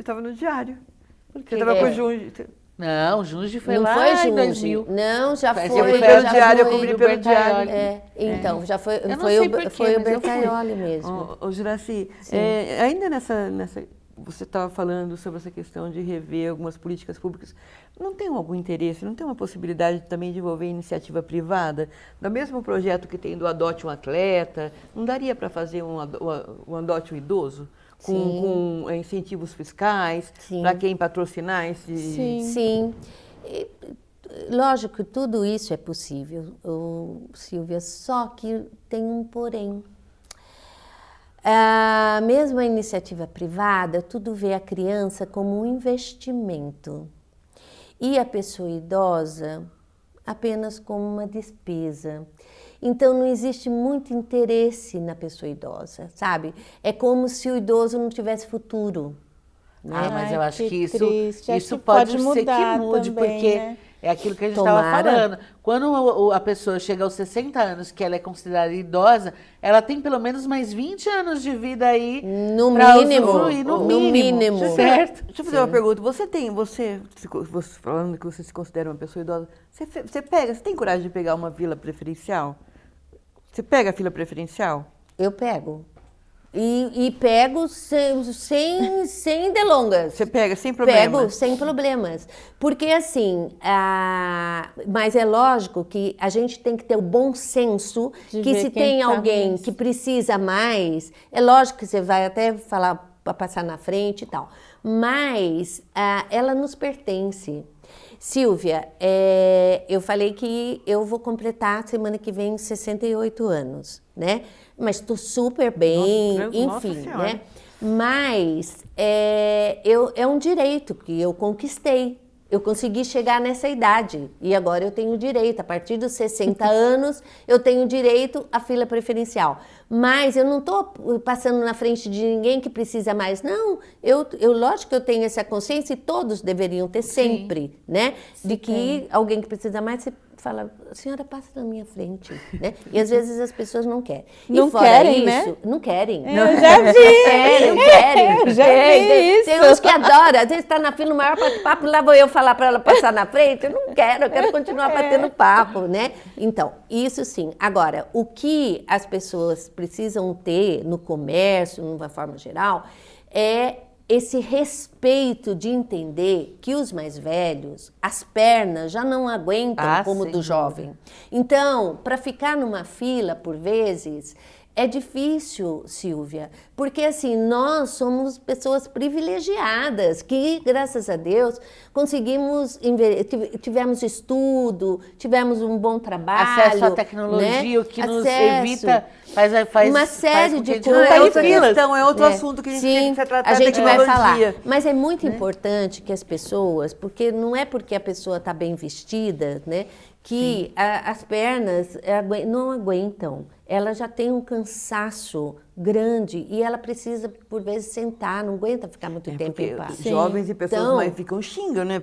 estava no diário. Você estava com o Junge. Não, Junge foi não lá foi em Junge. 2000. Não, já foi. Eu fui pelo diário, eu cobri pelo Bertaioli. diário. Então, já foi, Eu não foi sei o, por quê, foi o mas eu fui. Bertaioli mesmo. Ô, Juraci, ainda nessa você estava falando sobre essa questão de rever algumas políticas públicas. Não tem algum interesse, não tem uma possibilidade também de envolver iniciativa privada? No mesmo projeto que tem do Adote um Atleta, não daria para fazer um Adote um Idoso? Com incentivos fiscais, para quem patrocinar esse... Sim. Lógico, tudo isso é possível, Silvia, só que tem um porém. Mesmo a iniciativa privada, tudo vê a criança como um investimento e a pessoa idosa apenas como uma despesa. Então, não existe muito interesse na pessoa idosa, sabe? É como se o idoso não tivesse futuro. Né? Mas eu acho que isso que pode pode ser que mudar mude, também, porque né? é aquilo que a gente estava falando. Quando a pessoa chega aos 60 anos, que ela é considerada idosa, ela tem pelo menos mais 20 anos de vida aí. No mínimo. No mínimo. Certo? Deixa eu fazer uma pergunta. Você falando que você se considera uma pessoa idosa, você tem coragem de pegar uma vila preferencial? Você pega a fila preferencial? Eu pego. E pego sem delongas. Você pega sem problemas? Pego sem problemas. Porque assim, mas é lógico que a gente tem que ter o bom senso que se tem alguém que precisa mais, é lógico que você vai até falar para passar na frente e tal. Mas ela nos pertence. Silvia, eu falei que eu vou completar semana que vem 68 anos, né? Mas estou super bem, enfim, né? Mas é um direito que eu conquistei. Eu consegui chegar nessa idade e agora eu tenho direito. A partir dos 60 anos, eu tenho direito à fila preferencial. Mas eu não estou passando na frente de ninguém que precisa mais. Não, lógico que eu tenho essa consciência e todos deveriam ter sempre, né? De que alguém que precisa mais, fala, a senhora passa na minha frente, né? E às vezes as pessoas não querem. Não e fora querem, isso, né? não querem. Eu já vi. Não querem. Eu já vi isso. Tem uns que adoram. Às vezes está na fila, o maior bate-papo, lá vou eu falar para ela passar na frente. Eu não quero, eu quero continuar batendo papo, né? Então, isso sim. Agora, o que as pessoas precisam ter no comércio, de uma forma geral, é esse respeito de entender que os mais velhos, as pernas já não aguentam como do jovem. Então, para ficar numa fila, por vezes, é difícil, Silvia, porque assim, nós somos pessoas privilegiadas, que, graças a Deus, conseguimos, tivemos estudo, tivemos um bom trabalho. Acesso à tecnologia, né? o que nos evita, faz uma série de coisas. É outra questão, é outro assunto que a gente tem que tratar. A gente vai falar. Tecnologia. Mas é muito importante que as pessoas, porque não é porque a pessoa está bem vestida, né, que as pernas não aguentam. Ela já tem um cansaço grande e ela precisa, por vezes, sentar, não aguenta ficar muito tempo em paz. Jovens e pessoas mais ficam xingando, né?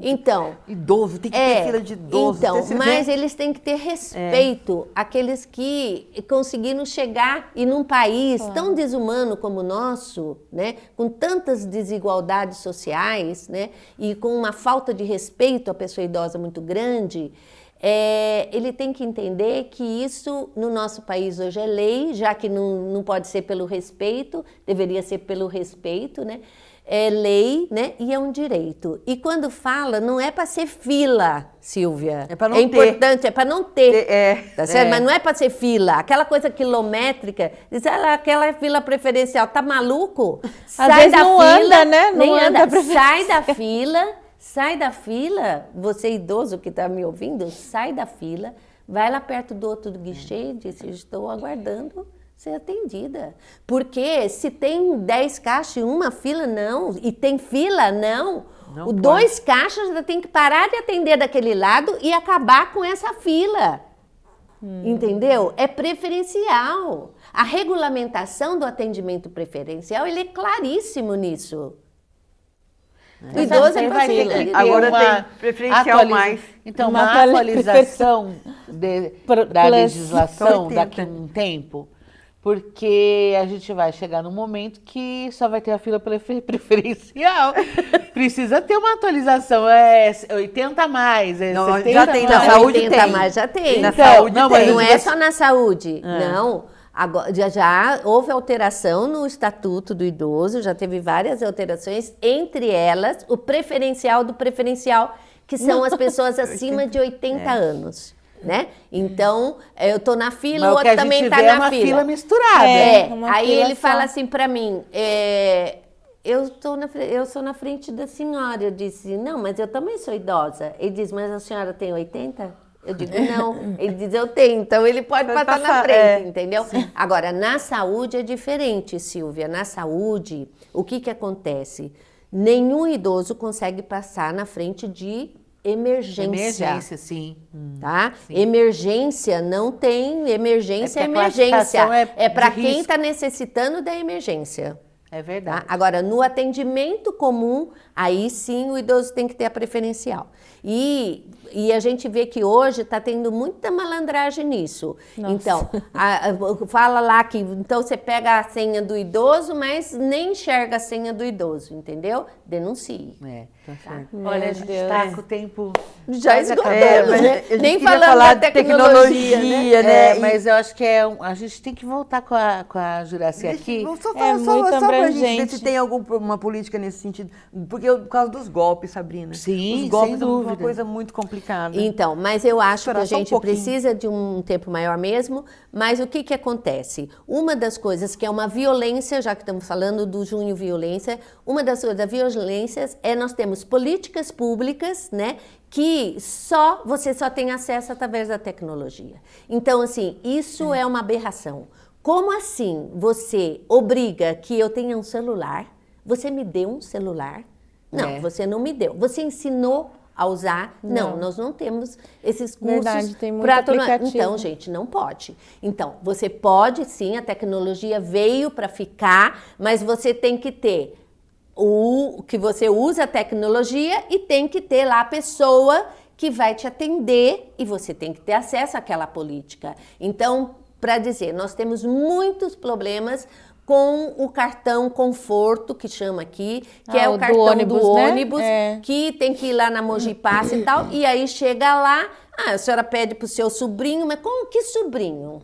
Então, idoso, tem que ter fila de idoso. Então, mas eles têm que ter respeito àqueles que conseguiram chegar e num país tão desumano como o nosso, né, com tantas desigualdades sociais, né, e com uma falta de respeito à pessoa idosa muito grande. Ele tem que entender que isso no nosso país hoje é lei, já que não pode ser pelo respeito, deveria ser pelo respeito, né? É lei, né? E é um direito. E quando fala, não é para ser fila, Silvia. É para não ter. Importante, é para não ter. Tá certo? Mas não é para ser fila. Aquela coisa quilométrica, diz aquela fila preferencial, tá maluco? Sai da não fila, anda, né? Não nem anda. Sai da fila. Sai da fila, você idoso que está me ouvindo, sai da fila, vai lá perto do outro guichê e diz, estou aguardando ser atendida. Porque se tem 10 caixas em uma fila, não. E tem fila, não. Não 2 caixas já tem que parar de atender daquele lado e acabar com essa fila. Entendeu? É preferencial. A regulamentação do atendimento preferencial, ele é claríssimo nisso. O idoso é vai ter que agora uma tem preferencial mais. Então, uma atualização da legislação daqui a um tempo, porque a gente vai chegar num momento que só vai ter a fila preferencial. Precisa ter uma atualização, 80 a mais, não, 70 já tem, mais. na saúde 80 tem. mais já tem. Na saúde não, tem. Não é só na saúde, não. Agora, já houve alteração no Estatuto do Idoso, já teve várias alterações, entre elas o preferencial do preferencial, que são as pessoas acima de 80 anos. Né? Então, eu tô na fila, o outro também está na uma fila. Fila misturada. Aí ele fala assim para mim, eu sou na frente da senhora. Eu disse, não, mas eu também sou idosa. Ele diz, mas a senhora tem 80? Eu digo, não. Ele diz, eu tenho. Então, ele pode passar na frente, entendeu? Sim. Agora, na saúde é diferente, Silvia. Na saúde, o que acontece? Nenhum idoso consegue passar na frente de emergência. Emergência, sim. Tá? Sim. Emergência não tem, emergência é emergência. É para quem está necessitando da emergência. É verdade. Tá? Agora, no atendimento comum, aí sim o idoso tem que ter a preferencial. E a gente vê que hoje está tendo muita malandragem nisso. Nossa. Então, fala lá que então você pega a senha do idoso, mas nem enxerga a senha do idoso, entendeu? Denuncie. Tá? Olha, a gente está com o tempo... Já esgotamos, né? Nem falando falar da tecnologia, né? Mas eu acho que a gente tem que voltar com a Juraci aqui. Só pra gente ver se tem alguma política nesse sentido. Porque por causa dos golpes, Sabrina. Sim, os golpes sem são dúvida. uma coisa muito complicada. Então, mas eu acho que a gente um precisa de um tempo maior mesmo. Mas o que acontece? Uma das coisas que é uma violência, já que estamos falando do Junho Violência, uma das coisas da violência é nós temos políticas públicas, né, que você só tem acesso através da tecnologia. Então, assim, isso é uma aberração. Como assim você obriga que eu tenha um celular? Você me deu um celular? Não, você não me deu. Você ensinou a usar? Não, nós não temos esses cursos. Verdade, tem muito aplicativo. Então, gente, não pode. Então, você pode sim, a tecnologia veio para ficar, mas você tem que ter que você usa a tecnologia e tem que ter lá a pessoa que vai te atender e você tem que ter acesso àquela política. Então, para dizer, nós temos muitos problemas com o cartão conforto, que chama aqui, que é o cartão ônibus, do né? ônibus, que tem que ir lá na Mogi Passe e tal, e aí chega lá, a senhora pede pro seu sobrinho, mas como que sobrinho?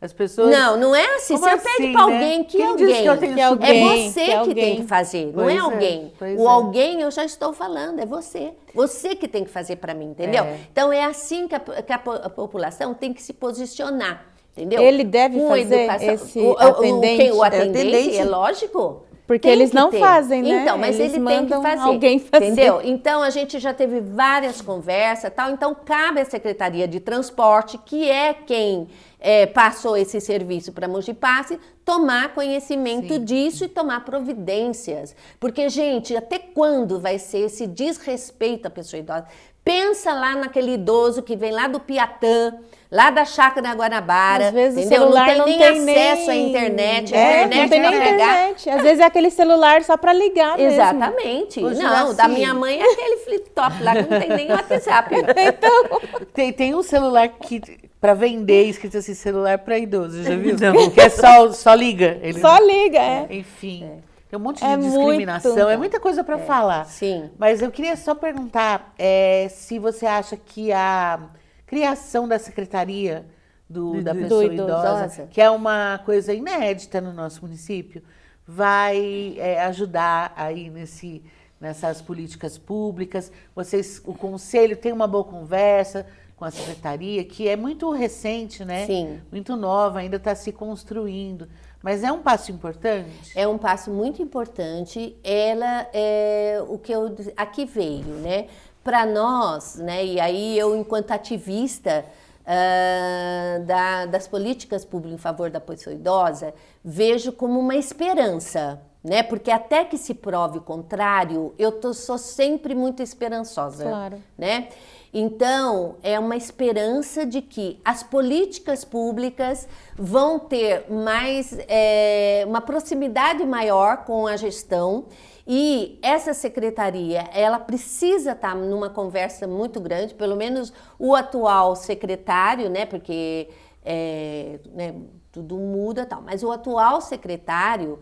As pessoas... Não é assim. Como Você assim, pede para né? alguém que Quem alguém. disse que eu tenho É sobrinho? você que tem que fazer, não Pois é é, alguém. pois O é. alguém eu já estou falando, é você. Você que tem que fazer para mim, entendeu? Então é assim que a população tem que se posicionar, entendeu? Ele deve Com fazer educação. esse atendente? O atendente, atendente. é lógico. Porque Tem eles que não ter. fazem, né? Então, mas Eles ele tem que mandam fazer. alguém fazer. Entendeu? Então, a gente já teve várias conversas e tal. Então, cabe à Secretaria de Transporte, que é quem passou esse serviço para Mogi Passe, tomar conhecimento disso e tomar providências. Porque, gente, até quando vai ser esse desrespeito à pessoa idosa? Pensa lá naquele idoso que vem lá do Piatã, lá da Chácara da Guanabara, Às vezes entendeu? o celular não tem nem acesso à internet. A internet não tem nem vai pegar. internet. Às vezes é aquele celular só para ligar mesmo. Exatamente. Ô, Não, Juraci. da minha mãe é aquele flip-top lá que não tem nem WhatsApp. Então, Tem um celular que para vender, escrito assim, celular para idoso, já viu? Não. Que é só liga. Ele só liga, Enfim, tem um monte de É discriminação, muito. é muita coisa para falar. Sim. Mas eu queria só perguntar se você acha que a criação da Secretaria da Pessoa Idosa, que é uma coisa inédita no nosso município, vai ajudar aí nessas políticas públicas. O Conselho tem uma boa conversa com a Secretaria, que é muito recente, né? Sim. Muito nova, ainda está se construindo. Mas é um passo importante? É um passo muito importante. Ela o que aqui veio, né? Para nós, né? E aí eu, enquanto ativista das políticas públicas em favor da pessoa idosa, vejo como uma esperança, né? Porque até que se prove o contrário, sou sempre muito esperançosa, Claro. né? Então, é uma esperança de que as políticas públicas vão ter uma proximidade maior com a gestão e essa secretaria, ela precisa estar numa conversa muito grande, pelo menos o atual secretário, né, porque né, tudo muda e tal, mas o atual secretário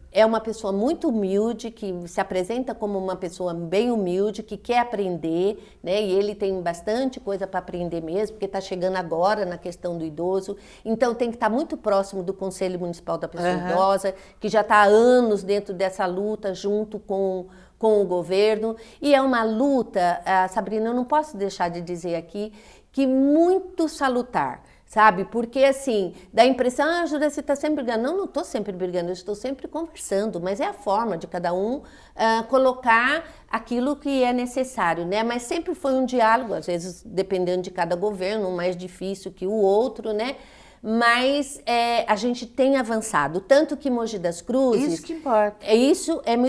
é uma pessoa muito humilde, que se apresenta como uma pessoa bem humilde, que quer aprender, né? E ele tem bastante coisa para aprender mesmo, porque está chegando agora na questão do idoso. Então, tem que estar muito próximo do Conselho Municipal da Pessoa Idosa, que já está há anos dentro dessa luta, junto com o governo. E é uma luta, Sabrina, eu não posso deixar de dizer aqui, que muito salutar. Sabe? Porque, assim, dá a impressão, Júlia, você está sempre brigando. Não estou sempre brigando, eu estou sempre conversando, mas é a forma de cada um colocar aquilo que é necessário, né? Mas sempre foi um diálogo, às vezes, dependendo de cada governo, um mais difícil que o outro, né? Mas a gente tem avançado, tanto que Mogi das Cruzes... Isso que importa.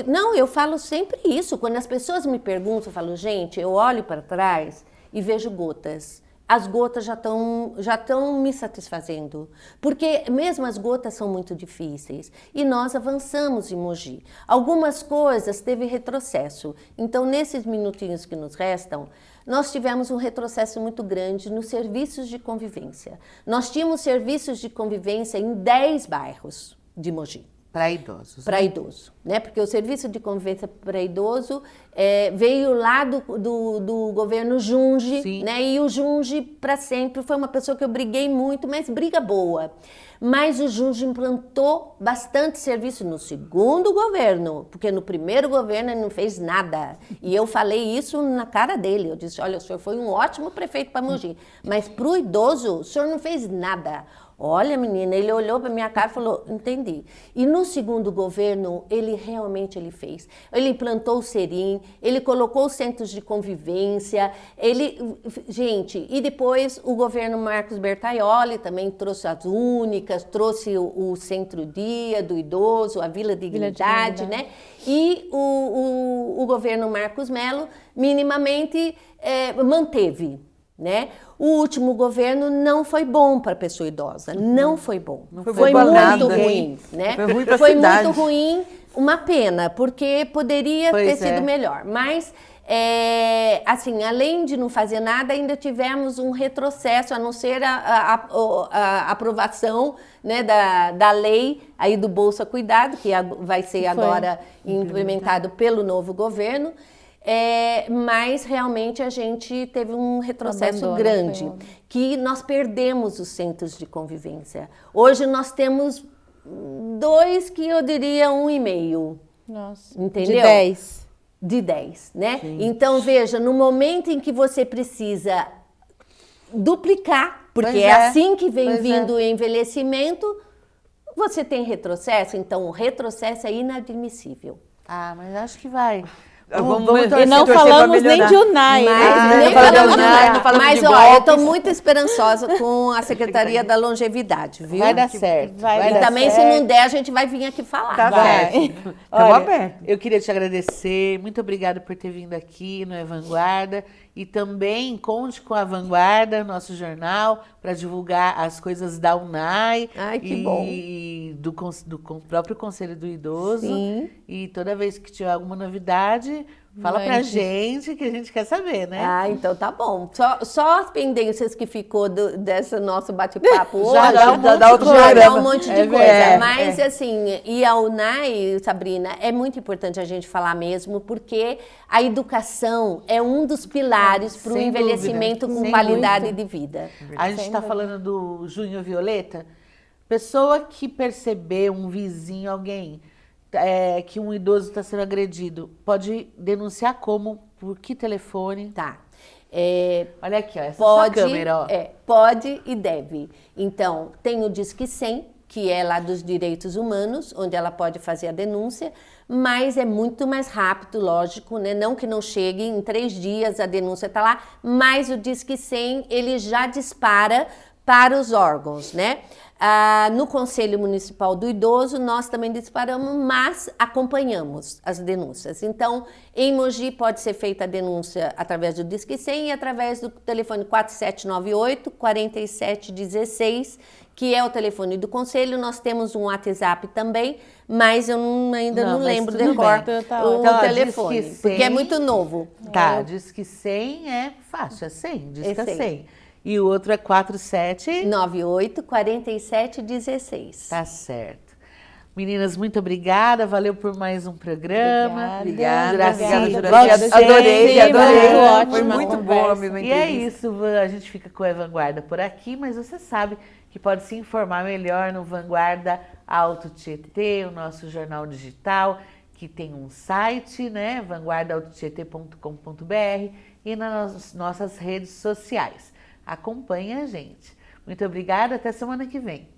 Não, eu falo sempre isso. Quando as pessoas me perguntam, eu falo, gente, eu olho para trás e vejo gotas. As gotas já estão me satisfazendo, porque mesmo as gotas são muito difíceis e nós avançamos em Mogi. Algumas coisas teve retrocesso, então nesses minutinhos que nos restam, nós tivemos um retrocesso muito grande nos serviços de convivência. Nós tínhamos serviços de convivência em 10 bairros de Mogi. Para idosos. Para idoso, né? Porque o serviço de convivência para idoso veio lá do governo Junge, Sim. né? E o Junge, para sempre, foi uma pessoa que eu briguei muito, mas briga boa. Mas o Junge implantou bastante serviço no segundo governo, porque no primeiro governo ele não fez nada. E eu falei isso na cara dele. Eu disse, olha, o senhor foi um ótimo prefeito para Mogi, mas para o idoso, o senhor não fez nada. Olha, menina, ele olhou para minha cara e falou, entendi. E no segundo governo, ele realmente fez. Ele implantou o Serim, ele colocou os centros de convivência, gente, e depois o governo Marcos Bertaioli também trouxe as únicas, trouxe o Centro-Dia do Idoso, a Vila Dignidade, né? E o governo Marcos Melo minimamente manteve, né? O último governo não foi bom para a pessoa idosa, não foi bom. Foi muito ruim, né? Foi ruim pra Foi cidade. muito ruim, uma pena, porque poderia ter Pois sido melhor. Mas assim, além de não fazer nada, ainda tivemos um retrocesso, a não ser a aprovação, né, da lei aí do Bolsa Cuidado, que vai ser agora implementado pelo novo governo. Mas realmente a gente teve um retrocesso grande, que nós perdemos os centros de convivência. Hoje nós temos 2, que eu diria 1,5. Nossa, entendeu? de 10. De 10, né? Gente. Então, veja, no momento em que você precisa duplicar, porque é assim que vem vindo o envelhecimento, você tem retrocesso. Então, o retrocesso é inadmissível. Ah, mas acho que vai. E não falamos nem de UNAI, nem falamos de UNAI. Mas, ó, eu estou muito esperançosa com a Secretaria da Longevidade, viu? Vai dar certo. E também, se não der, a gente vai vir aqui falar. Tá certo. Olha, eu queria te agradecer. Muito obrigada por ter vindo aqui no Vanguarda. E também conte com a Vanguarda, nosso jornal, para divulgar as coisas da UNAI. Ai, que bom. E do próprio Conselho do Idoso. Sim. E toda vez que tiver alguma novidade, fala pra gente, que a gente quer saber, né? Ah, então tá bom. Só as pendências que ficou desse nosso bate-papo hoje, já dá um monte de coisa. Mas, assim, e a UNAI, Sabrina, é muito importante a gente falar mesmo, porque a educação é um dos pilares para o envelhecimento com qualidade de vida. A gente está falando do Junho Violeta. Pessoa que perceber um vizinho, alguém... que um idoso está sendo agredido, pode denunciar como? Por que telefone? Tá. Olha aqui, ó, essa sua câmera, ó. Pode e deve. Então, tem o Disque 100, que é lá dos direitos humanos, onde ela pode fazer a denúncia, mas é muito mais rápido, lógico, né? Não que não chegue, em 3 dias a denúncia está lá, mas o Disque 100, ele já dispara para os órgãos, né? No Conselho Municipal do Idoso, nós também disparamos, mas acompanhamos as denúncias. Então, em Mogi pode ser feita a denúncia através do Disque 100 e através do telefone 4798-4716, que é o telefone do Conselho. Nós temos um WhatsApp também, mas eu ainda não lembro de cor o telefone, porque é muito novo. Tá, Disque 100 é fácil, é 100, Disque 100. E o outro é 4798-4716. Tá certo. Meninas, muito obrigada. Valeu por mais um programa. Obrigada. Adorei. Foi muito bom. E é isso, a gente fica com a Vanguarda por aqui, mas você sabe que pode se informar melhor no Vanguarda Auto Tietê, o nosso jornal digital, que tem um site, né? vanguardaautotieté.com.br e nas nossas redes sociais. Acompanhe a gente. Muito obrigada, até semana que vem.